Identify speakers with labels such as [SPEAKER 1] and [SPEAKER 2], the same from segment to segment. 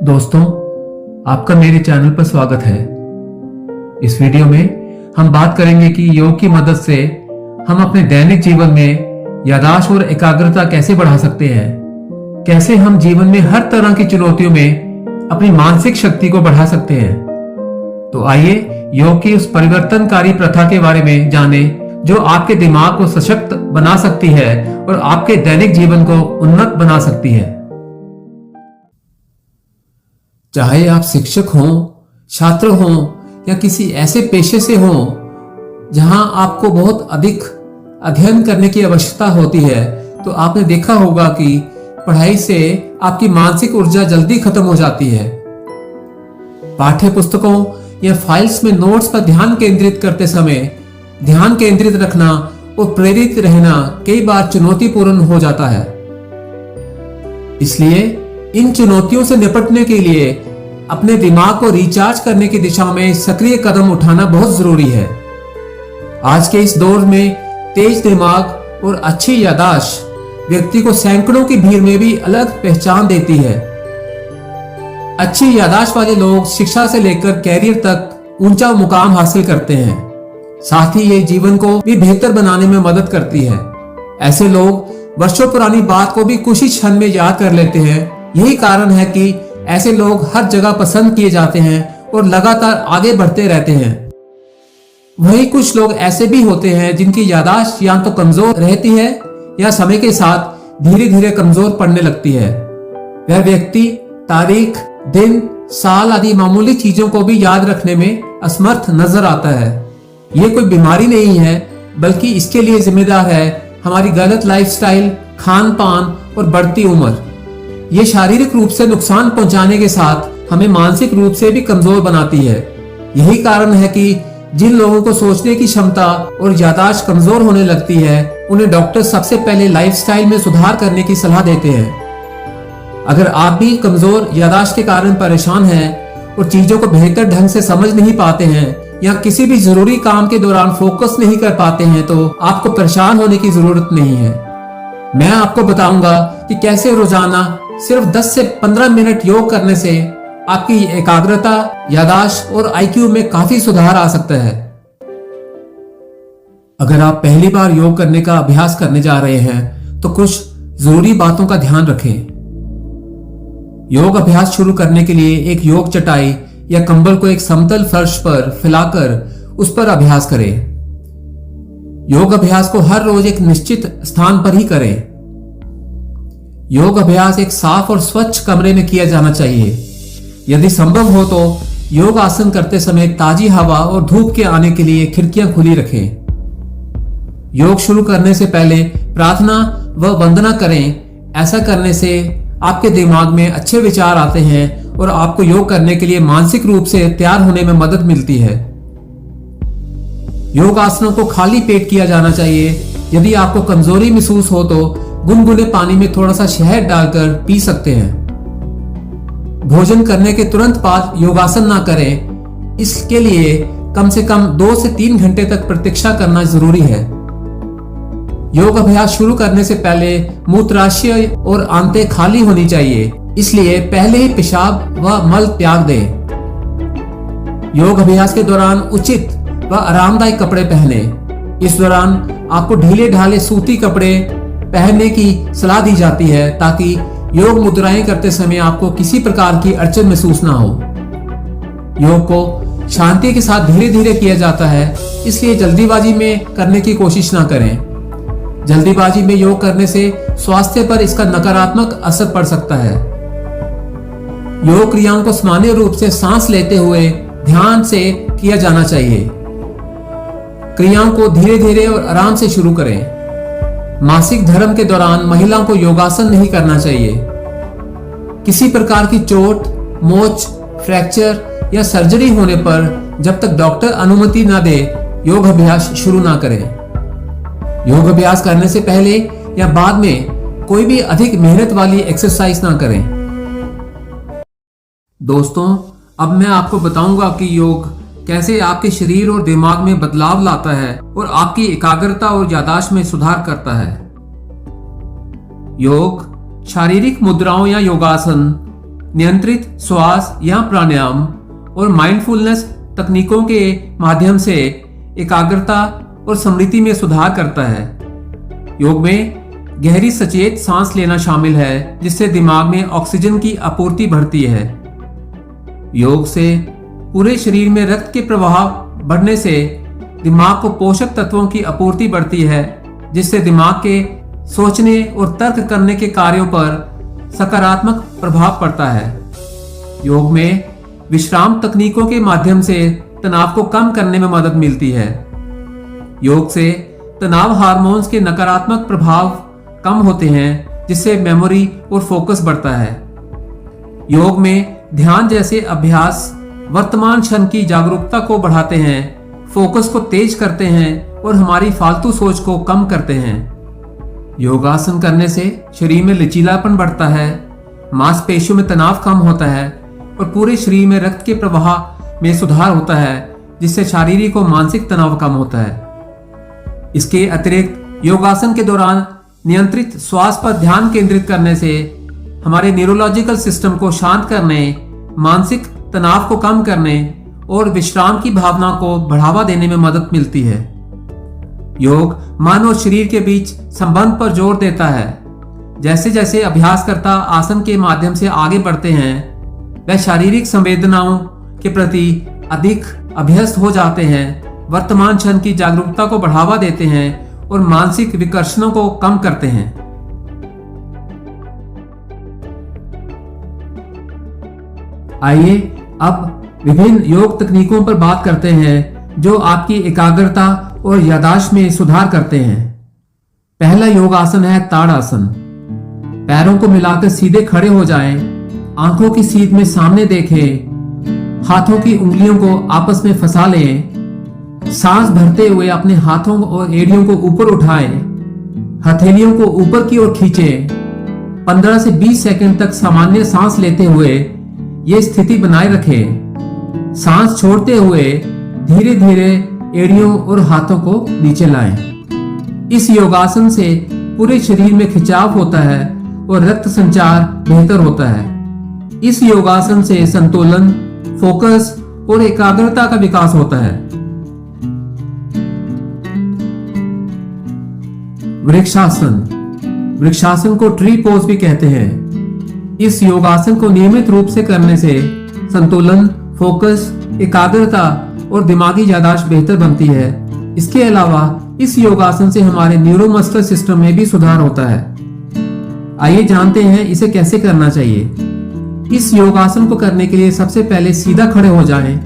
[SPEAKER 1] दोस्तों, आपका मेरे चैनल पर स्वागत है। इस वीडियो में हम बात करेंगे कि योग की मदद से हम अपने दैनिक जीवन में याददाश्त और एकाग्रता कैसे बढ़ा सकते हैं, कैसे हम जीवन में हर तरह की चुनौतियों में अपनी मानसिक शक्ति को बढ़ा सकते हैं। तो आइए योग की उस परिवर्तनकारी प्रथा के बारे में जाने जो आपके दिमाग को सशक्त बना सकती है और आपके दैनिक जीवन को उन्नत बना सकती है। चाहे आप शिक्षक हों, छात्र हों या किसी ऐसे पेशे से हों जहां आपको बहुत अधिक अध्ययन करने की आवश्यकता होती है, तो आपने देखा होगा कि पढ़ाई से आपकी मानसिक ऊर्जा जल्दी खत्म हो जाती है। पाठ्य पुस्तकों या फाइल्स में नोट्स पर ध्यान केंद्रित करते समय ध्यान केंद्रित रखना और प्रेरित रहना कई बार चुनौतीपूर्ण हो जाता है। इसलिए इन चुनौतियों से निपटने के लिए अपने दिमाग को रिचार्ज करने की दिशा में सक्रिय कदम उठाना बहुत जरूरी है। आज के इस दौर में तेज दिमाग और अच्छी याददाश्त व्यक्ति को सैकड़ों की भीड़ में भी अलग पहचान देती है। अच्छी याददाश्त वाले लोग शिक्षा से लेकर कैरियर तक ऊंचा मुकाम हासिल करते हैं। साथ ही ये जीवन को भी बेहतर बनाने में मदद करती है। ऐसे लोग वर्षों पुरानी बात को भी कुछ ही क्षण में याद कर लेते हैं। यही कारण है कि ऐसे लोग हर जगह पसंद किए जाते हैं और लगातार आगे बढ़ते रहते हैं। वहीं कुछ लोग ऐसे भी होते हैं जिनकी याददाश्त या तो कमजोर रहती है या समय के साथ धीरे धीरे कमजोर पड़ने लगती है। वह व्यक्ति तारीख, दिन, साल आदि मामूली चीजों को भी याद रखने में असमर्थ नजर आता है। ये कोई बीमारी नहीं है, बल्कि इसके लिए जिम्मेदार है हमारी गलत लाइफस्टाइल, खान पान और बढ़ती उम्र। ये शारीरिक रूप से नुकसान पहुंचाने के साथ हमें मानसिक रूप से भी कमजोर बनाती है। यही कारण है कि जिन लोगों को सोचने की क्षमता और याददाश्त कमजोर होने लगती है, उन्हें डॉक्टर सबसे पहले लाइफस्टाइल में सुधार करने की सलाह देते हैं। अगर आप भी कमजोर याददाश्त के कारण परेशान हैं और चीजों को बेहतर ढंग से समझ नहीं पाते हैं या किसी भी जरूरी काम के दौरान फोकस नहीं कर पाते हैं, तो आपको परेशान होने की जरूरत नहीं है। मैं आपको बताऊंगा कि कैसे रोजाना सिर्फ 10 से 15 मिनट योग करने से आपकी एकाग्रता, याददाश्त और आईक्यू में काफी सुधार आ सकता है। अगर आप पहली बार योग करने का अभ्यास करने जा रहे हैं तो कुछ जरूरी बातों का ध्यान रखें। योग अभ्यास शुरू करने के लिए एक योग चटाई या कंबल को एक समतल फर्श पर फैलाकर उस पर अभ्यास करें। योग अभ्यास को हर रोज एक निश्चित स्थान पर ही करें। योग अभ्यास एक साफ और स्वच्छ कमरे में किया जाना चाहिए। यदि संभव हो तो योग आसन करते समय ताजी हवा और धूप के आने के लिए खिड़कियां खुली रखें। योग शुरू करने से पहले प्रार्थना व वंदना करें। ऐसा करने से आपके दिमाग में अच्छे विचार आते हैं और आपको योग करने के लिए मानसिक रूप से तैयार होने में मदद मिलती है। योग आसनों को खाली पेट किया जाना चाहिए। यदि आपको कमजोरी महसूस हो तो गुनगुने पानी में थोड़ा सा शहद डालकर पी सकते हैं। भोजन करने के तुरंत बाद योगासन ना करें। इसके लिए कम से कम 2 से 3 घंटे तक प्रतीक्षा करना जरूरी है। योग अभ्यास शुरू करने से पहले मूत्राशय और आंतें खाली होनी चाहिए, इसलिए पहले ही पेशाब व मल त्याग दें। योग अभ्यास के दौरान उचित व आरामदायक कपड़े पहने। इस दौरान आपको ढीले ढाले सूती कपड़े पहनने की सलाह दी जाती है ताकि योग मुद्राएं करते समय आपको किसी प्रकार की अड़चन महसूस ना हो। योग को शांति के साथ धीरे धीरे किया जाता है, इसलिए जल्दीबाजी में करने की कोशिश ना करें। जल्दीबाजी में योग करने से स्वास्थ्य पर इसका नकारात्मक असर पड़ सकता है। योग क्रियाओं को सामान्य रूप से सांस लेते हुए ध्यान से किया जाना चाहिए। क्रियाओं को धीरे धीरे और आराम से शुरू करें। मासिक धर्म के दौरान महिलाओं को योगासन नहीं करना चाहिए। किसी प्रकार की चोट, मोच, फ्रैक्चर या सर्जरी होने पर जब तक डॉक्टर अनुमति ना दे योग अभ्यास शुरू ना करें। योग अभ्यास करने से पहले या बाद में कोई भी अधिक मेहनत वाली एक्सरसाइज ना करें। दोस्तों, अब मैं आपको बताऊंगा कि योग कैसे आपके शरीर और दिमाग में बदलाव लाता है और आपकी एकाग्रता और याददाश्त में सुधार करता है। योग शारीरिक मुद्राओं या योगासन नियंत्रित श्वास या प्राणायाम और माइंडफुलनेस तकनीकों के माध्यम से एकाग्रता और स्मृति में सुधार करता है। योग में गहरी सचेत सांस लेना शामिल है, जिससे दिमाग में ऑक्सीजन की आपूर्ति बढ़ती है। योग से पूरे शरीर में रक्त के प्रवाह बढ़ने से दिमाग को पोषक तत्वों की आपूर्ति बढ़ती है, जिससे दिमाग के सोचने और तर्क करने के कार्यों पर सकारात्मक प्रभाव पड़ता है। योग में विश्राम तकनीकों के माध्यम से तनाव को कम करने में मदद मिलती है। योग से तनाव हार्मोन्स के नकारात्मक प्रभाव कम होते हैं, जिससे मेमोरी और फोकस बढ़ता है। योग में ध्यान जैसे अभ्यास वर्तमान क्षण की जागरूकता को बढ़ाते हैं, फोकस को तेज करते हैं और हमारी फालतू सोच को कम करते हैं। योगासन करने से शरीर में लचीलापन बढ़ता है, मांसपेशियों में तनाव कम होता है और पूरे शरीर में रक्त के प्रवाह में सुधार होता है, जिससे शारीरिक और मानसिक तनाव कम होता है। इसके अतिरिक्त योगासन के दौरान नियंत्रित श्वास पर ध्यान केंद्रित करने से हमारे न्यूरोलॉजिकल सिस्टम को शांत करने, मानसिक तनाव को कम करने और विश्राम की भावना को बढ़ावा देने में मदद मिलती है। योग मन और शरीर के बीच संबंध पर जोर देता है। जैसे जैसे अभ्यासकर्ता आसन के माध्यम से आगे बढ़ते हैं, वह शारीरिक संवेदनाओं के प्रति अधिक अभ्यस्त हो जाते हैं, वर्तमान क्षण की जागरूकता को बढ़ावा देते हैं और मानसिक विकर्षणों को कम करते हैं। आइए अब विभिन्न योग तकनीकों पर बात करते हैं जो आपकी एकाग्रता और याददाश्त में सुधार करते हैं। पहला योग आसन है ताड़ासन। पैरों को मिलाकर सीधे खड़े हो जाएं, आंखों की सीध में सामने देखें, हाथों की उंगलियों को आपस में फंसा लें, सांस भरते हुए अपने हाथों और एड़ियों को ऊपर उठाएं, हथेलियों को ऊपर की ओर खींचें। 15 से 20 सेकंड तक सामान्य सांस लेते हुए ये स्थिति बनाए रखें। सांस छोड़ते हुए धीरे धीरे एड़ियों और हाथों को नीचे लाएं। इस योगासन से पूरे शरीर में खिंचाव होता है और रक्त संचार बेहतर होता है। इस योगासन से संतुलन, फोकस और एकाग्रता का विकास होता है। वृक्षासन। वृक्षासन को ट्री पोज भी कहते हैं। इस योगासन को नियमित रूप से करने से संतुलन, फोकस, एकाग्रता और दिमागी याददाश्त बेहतर बनती है। इसके अलावा इस योगासन से हमारे न्यूरोमस्कुलर सिस्टम में भी सुधार होता है। आइए जानते हैं इसे कैसे करना चाहिए। इस योगासन को करने के लिए सबसे पहले सीधा खड़े हो जाएं,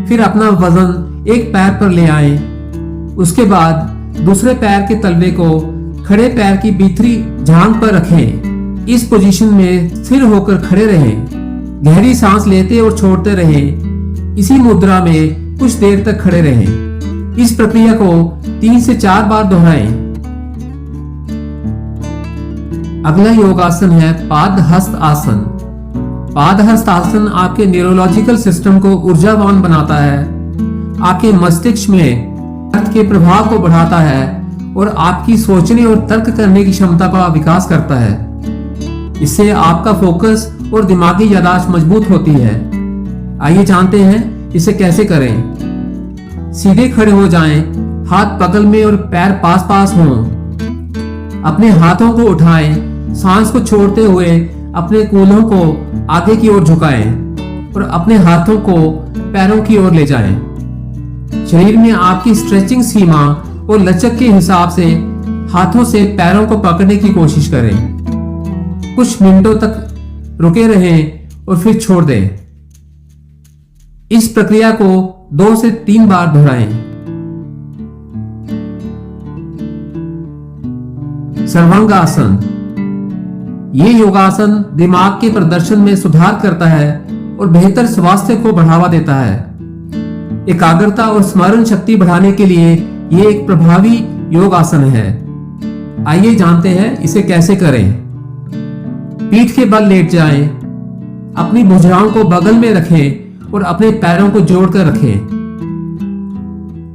[SPEAKER 1] फिर अपना वजन एक पैर पर ले आएं। उसके बाद दूसरे पैर के तलवे को खड़े पैर की भीतरी जांघ पर रखें। इस पोजीशन में स्थिर होकर खड़े रहें। गहरी सांस लेते और छोड़ते रहें। इसी मुद्रा में कुछ देर तक खड़े रहें। इस प्रक्रिया को 3 से 4 बार दोहराएं। अगला योगासन है पादहस्त आसन। पादहस्त आसन आपके न्यूरोलॉजिकल सिस्टम को ऊर्जावान बनाता है, आपके मस्तिष्क में रक्त के प्रभाव को बढ़ाता है और आपकी सोचने और तर्क करने की क्षमता का विकास करता है। इससे आपका फोकस और दिमागी याददाश्त मजबूत होती है। आइए जानते हैं इसे कैसे करें। सीधे खड़े हो जाएं, हाथ बगल में और पैर पास पास हों। अपने हाथों को उठाएं, सांस को छोड़ते हुए अपने कूल्हों को आगे की ओर झुकाएं और अपने हाथों को पैरों की ओर ले जाएं। शरीर में आपकी स्ट्रेचिंग सीमा और लचक के हिसाब से हाथों से पैरों को पकड़ने की कोशिश करें। कुछ मिनटों तक रुके रहें और फिर छोड़ दें। इस प्रक्रिया को 2 से 3 बार दोहराएं। सर्वांगासन। ये योगासन दिमाग के प्रदर्शन में सुधार करता है और बेहतर स्वास्थ्य को बढ़ावा देता है। एकाग्रता और स्मरण शक्ति बढ़ाने के लिए ये एक प्रभावी योग आसन है। आइए जानते हैं इसे कैसे करें। पीठ के बल लेट जाएं, अपनी भुजाओं को बगल में रखें और अपने पैरों को जोड़कर रखें।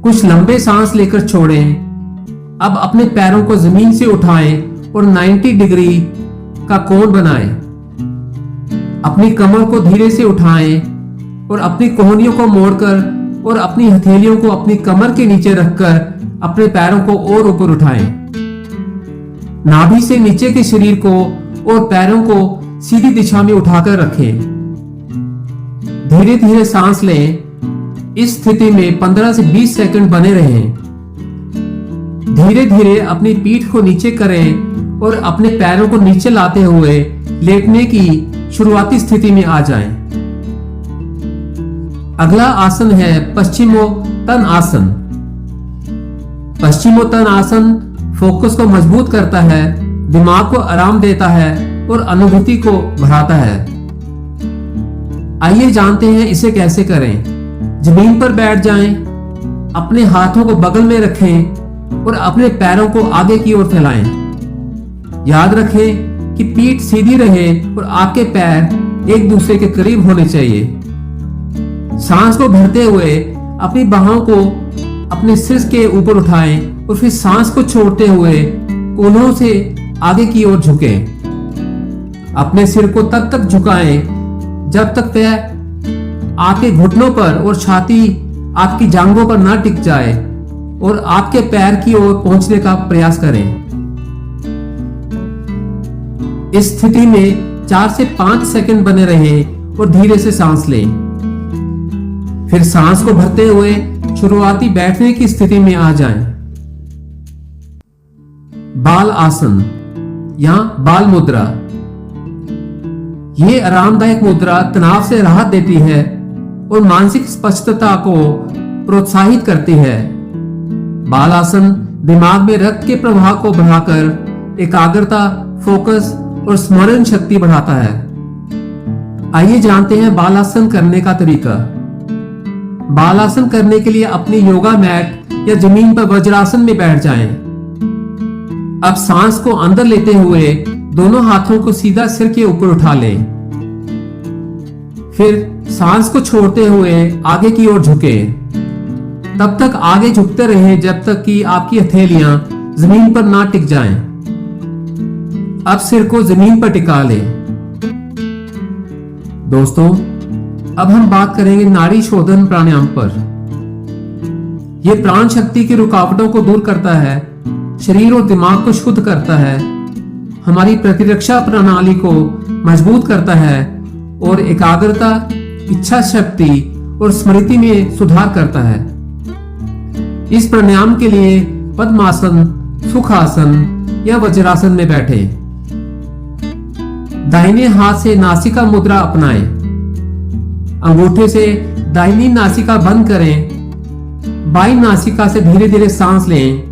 [SPEAKER 1] कुछ लंबे सांस लेकर छोड़ें। अब अपने पैरों को जमीन से उठाएं और 90 डिग्री का कोण बनाएं। अपनी कमर को धीरे से उठाएं और अपनी कोहनियों को मोड़कर और अपनी हथेलियों को अपनी कमर के नीचे रखकर अपने पैरों को और ऊपर उठाएं। नाभि से नीचे के शरीर को और पैरों को सीधी दिशा में उठाकर रखें। धीरे धीरे सांस लें। इस स्थिति में 15 से 20 सेकंड बने रहें। धीरे धीरे अपनी पीठ को नीचे करें और अपने पैरों को नीचे लाते हुए लेटने की शुरुआती स्थिति में आ जाएं। अगला आसन है पश्चिमोत्तान आसन। पश्चिमोत्तान आसन फोकस को मजबूत करता है, दिमाग को आराम देता है और अनुभूति को बढ़ाता है। आइए जानते हैं इसे कैसे करें। जमीन पर बैठ जाएं, अपने हाथों को बगल में रखें और अपने पैरों को आगे की ओर फैलाएं। याद रखें कि पीठ सीधी रहे और आपके पैर एक दूसरे के करीब होने चाहिए। सांस को भरते हुए अपनी बाहों को अपने सिर के ऊपर उठाएं और फिर सांस को छोड़ते हुए कोहनियों से आगे की ओर झुकें। अपने सिर को तब तक झुकाएं जब तक वह आपके घुटनों पर और छाती आपकी जांघों पर ना टिक जाए और आपके पैर की ओर पहुंचने का प्रयास करें। इस स्थिति में 4 से 5 सेकंड बने रहें और धीरे से सांस लें। फिर सांस को भरते हुए शुरुआती बैठने की स्थिति में आ जाएं। बाल आसन या बाल मुद्रा। ये आरामदायक मुद्रा तनाव से राहत देती है और मानसिक स्पष्टता को प्रोत्साहित करती है। बाल आसन दिमाग में रक्त के प्रवाह को बढ़ाकर एकाग्रता, फोकस और स्मरण शक्ति बढ़ाता है। आइए जानते हैं बाल आसन करने का तरीका। बाल आसन करने के लिए अपनी योगा मैट या जमीन पर वज्रासन में बैठ जाएं। अब सांस को अंदर लेते हुए दोनों हाथों को सीधा सिर के ऊपर उठा लें। फिर सांस को छोड़ते हुए आगे की ओर झुकें। तब तक आगे झुकते रहें जब तक कि आपकी हथेलियां जमीन पर ना टिक जाएं। अब सिर को जमीन पर टिका लें। दोस्तों, अब हम बात करेंगे नाड़ी शोधन प्राणायाम पर। यह प्राण शक्ति की रुकावटों को दूर करता है, शरीर और दिमाग को शुद्ध करता है, हमारी प्रतिरक्षा प्रणाली को मजबूत करता है और एकाग्रता, इच्छा शक्ति और स्मृति में सुधार करता है। इस प्राणायाम के लिए पद्मासन, सुखासन या वज्रासन में बैठें। दाहिने हाथ से नासिका मुद्रा अपनाएं। अंगूठे से दाहिनी नासिका बंद करें। बाईं नासिका से धीरे धीरे सांस लें।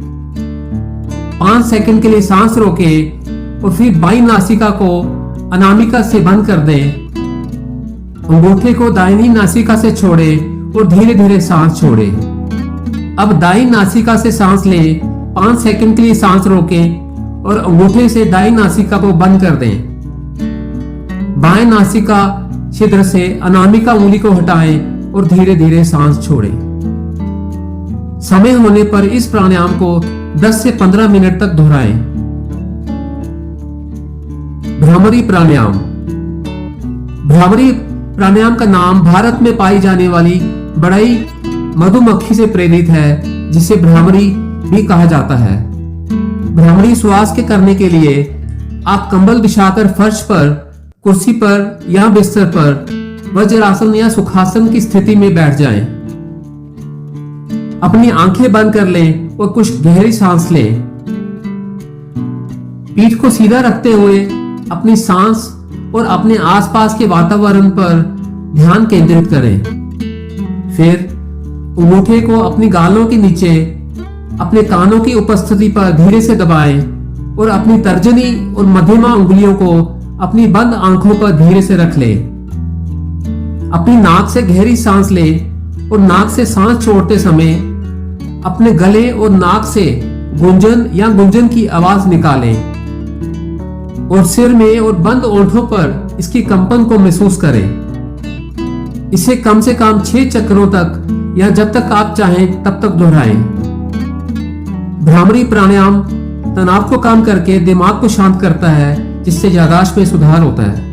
[SPEAKER 1] 5 सेकंड के लिए सांस रोकें और फिर बाईं नासिका को अनामिका से बंद कर दें। अंगूठे को दाहिनी नासिका से छोड़ें और धीरे धीरे सांस छोड़ें। अब दाईं नासिका से सांस लें। 5 सेकंड के लिए सांस रोकें और अंगूठे से दाईं नासिका को बंद कर दें। बाएं नासिका छिद्र से अनामिका उंगली को हटाएं और धीरे धीरे सांस छोड़ें। समय होने पर इस प्राणायाम को 10 से 15 मिनट तक दोहराएं। भ्रामरी प्राणायाम। भ्रामरी प्राणायाम का नाम भारत में पाई जाने वाली बड़ई मधुमक्खी से प्रेरित है, जिसे भ्रामरी भी कहा जाता है। भ्रामरी श्वास के करने के लिए आप कंबल बिछाकर फर्श पर, कुर्सी पर या बिस्तर पर वज्रासन या सुखासन की स्थिति में बैठ जाएं। अपनी आंखें बंद कर लें और कुछ गहरी सांस लें। पीठ को सीधा रखते हुए अपनी सांस और अपने आसपास के वातावरण पर ध्यान केंद्रित करें। फिर अंगूठे को अपनी गालों के नीचे अपने कानों की उपस्थिति पर धीरे से दबाएं और अपनी तर्जनी और मध्यमा उंगलियों को अपनी बंद आंखों पर धीरे से रख लें। अपनी नाक से गहरी सांस लें और नाक से सांस छोड़ते समय अपने गले और नाक से गुंजन या गुंजन की आवाज निकालें और सिर में और बंद ओंठों पर इसकी कंपन को महसूस करें। इसे कम से कम 6 चक्रों तक या जब तक आप चाहें तब तक दोहराएं। भ्रामरी प्राणायाम तनाव को कम करके दिमाग को शांत करता है, जिससे याददाश्त में सुधार होता है।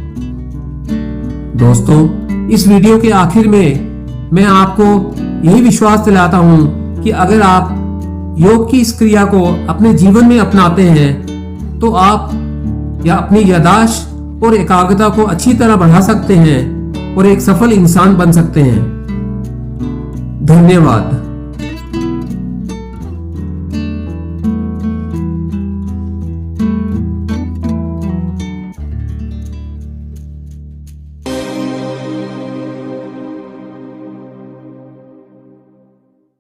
[SPEAKER 1] दोस्तों, इस वीडियो के आखिर में मैं आपको यही विश्वास दिलाता हूं कि अगर आप योग की इस क्रिया को अपने जीवन में अपनाते हैं तो आप या अपनी याददाश्त और एकाग्रता को अच्छी तरह बढ़ा सकते हैं और एक सफल इंसान बन सकते हैं। धन्यवाद।